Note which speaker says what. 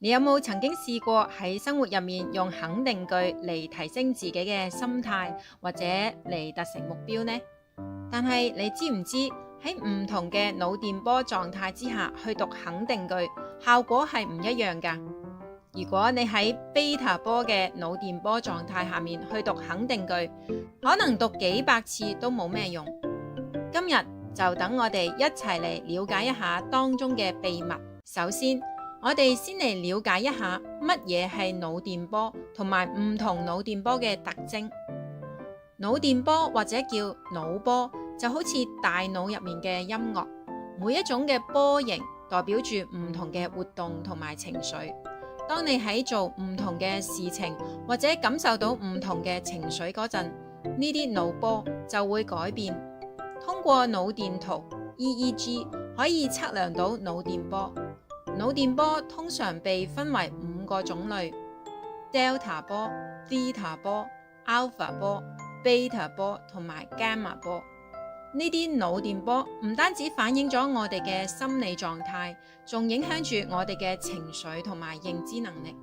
Speaker 1: 你有冇曾經試過喺生活入面用肯定句嚟提升自己嘅心態，或者嚟達成目標呢？但係你知唔知喺唔同嘅腦電波狀態之下去讀肯定句，效果係唔一樣㗎？如果你喺 beta 波嘅腦電波狀態下面去讀肯定句，可能讀幾百次都冇咩用。今日就等我哋一齊嚟了解一下當中嘅秘密。首先，我哋先嚟了解一下乜嘢係腦電波同埋唔同腦電波嘅特徵。腦電波或者叫腦波，就好似大腦入面嘅音樂，每一種嘅波形代表住唔同嘅活動同埋情緒。當你喺做唔同嘅事情，或者感受到唔同嘅情緒嗰陣，呢啲腦波就會改變。通過腦電圖 EEG 可以測量到腦電波。腦電波通常被分為5個種類：Delta 波、Theta 波、Alpha 波、Beta 波同埋 Gamma 波。呢啲腦電波唔單止反映咗我哋嘅心理狀態，仲影響住我哋嘅情緒同埋認知能力。